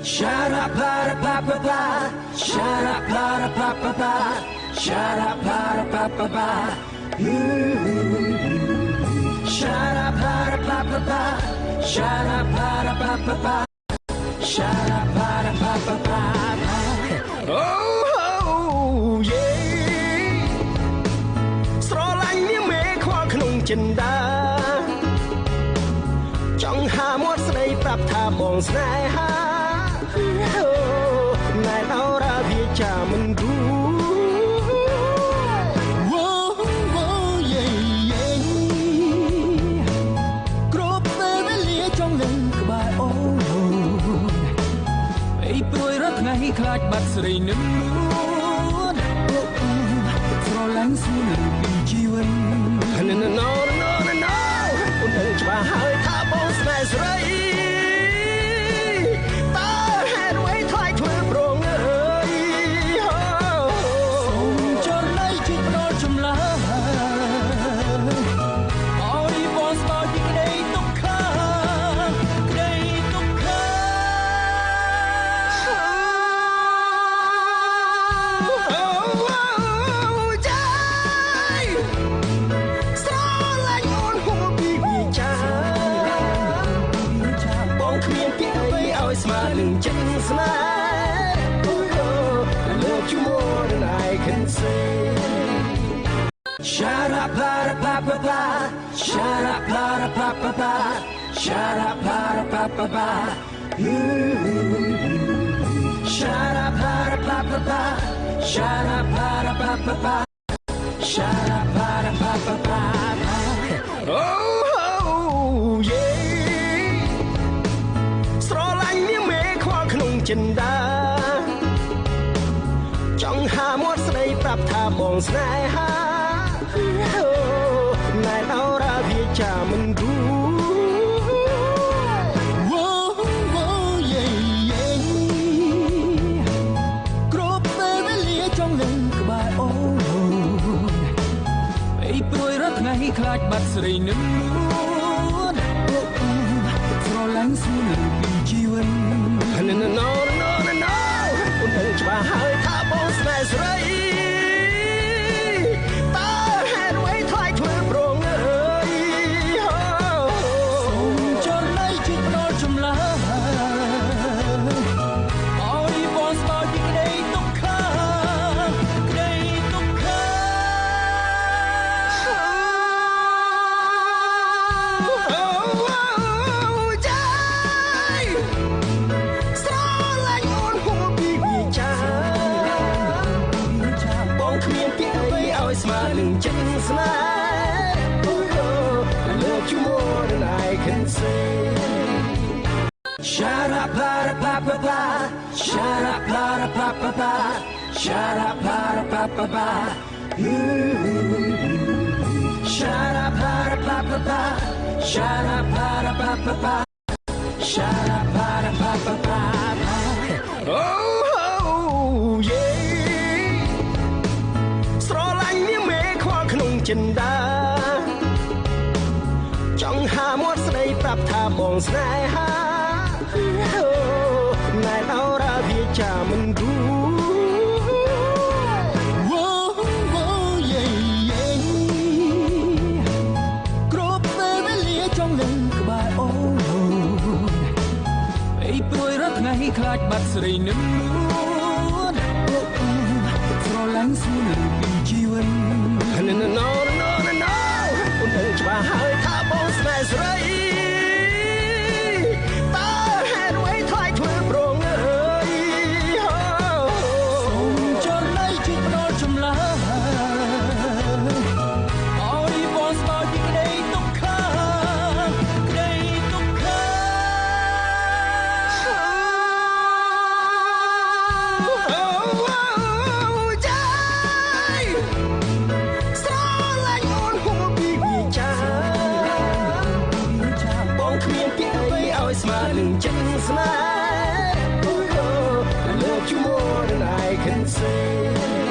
Shut up, blah, blah, blah, blah. Shut up, blah, blah, blah, blah. Shut up, blah, blah, blah, blah. Shut up, blah, blah, blah, blah. Shut up, blah, blah, blah, blah. Shut up, blah, blah, blah, blah. Oh, yeah. ស្រឡាញ់នាងមេខ្វល់ក្នុងចិន្តាចង់ហាមាត់ស្ដីប្រាប់ថាបងស្នេហាណែអរ៉ាវាចាមិនគូគ្រប់ពេលវេលាចង់នឹងក្បែរអូនអីព្រួយរត់ថ្ងៃខ្លាចបាត់ស្រីនឹងនួនស្រឡាញ់ស្រួលពីជីវិត No អូនដឹងច្បាស់ហើយថាបងស្នេហ៍ស្រីតើហេតុអ្វីថ្លៃធ្វើប្រងអើយសូមចំណៃជួយផ្ដល់ចម្លើយអោយបងស្គាល់ពីក្តីទុក្ខក្តីទុក្ខចាយស្រឡាញ់អូនហួរពីវាចាបងគ្មានពាក្យអ្វីឲ្យស្មើនឹងចិត្តស្នេហ៍ I love you more than I can say Shut up, blah, blah, blah, blah. Shut up, blah, blah, blah, blah. Shut up, blah, blah, blah, blah. Shut up, blah, blah, blah, blah. Shut up, blah, blah, blah, blah. Shut up, blah, blah, blah, blah. Oh, yeah. ស្រឡាញ់នាងមេខ្វល់ក្នុងចិន្តាចង់ហាមាត់ស្ដីប្រាប់ថាបងស្នេហាណែអរ៉ាវាចាមិនគូគ្រប់ពេលវេលាចង់នឹងក្បែរអូនអីព្រួយរត់ថ្ងៃខ្លាចបាត់ស្រីនឹងនួនស្រឡាញ់ស្រួលពីជីវិត No អូនដឹងច្បាស់ហើយថាបងស្នេហ៍ស្រីតើហេតុអ្វីថ្លៃធ្វើប្រងអើយសូមចំណៃជួយផ្ដល់ចម្លើយអោយបងស្គាល់ពីក្តីទុក្ខក្តីទុក្ខចាយស្រឡាញ់អូនហួរពីវាចាបងគ្មានពាក្យអ្វីឲ្យស្មើនឹងចិត្តស្នេហ៍ I love you more than I can say Shut up, blah, blah, blah, blah. Shut up, blah, blah, blah, blah. Shut up, blah, blah, blah, blah. Shut up, blah, blah, blah, blah. Shut up, blah, blah, blah, blah. Shut up, blah, blah, blah, blah. Oh, yeah. ស្រឡាញ់នាងមេខ្វល់ក្នុងចិន្តាចង់ហាមាត់ស្ដីប្រាប់ថាបងស្នេហាណែអរ៉ាវាចាមិនគូគ្រប់ពេលវេលាចង់នឹងក្បែរអូនអីព្រួយរត់ថ្ងៃខ្លាចបាត់ស្រីនឹងនួនស្រឡាញ់ស្រួលពីជីវិត No អូនដឹងច្បាស់ហើយថាបងស្នេហ៍ស្រីតើហេតុអ្វីថ្លៃធ្វើប្រងអើយសូមចំណៃជួយផ្ដល់ចម្លើយអោយបងស្គាល់ពីក្តីទុក្ខក្តីទុក្ខចាយស្រឡាញ់អូនហួរពីវាចាបងគ្មានពាក្យអ្វីឲ្យស្មើនឹងចិត្តស្នេហ៍ I love you more than I can say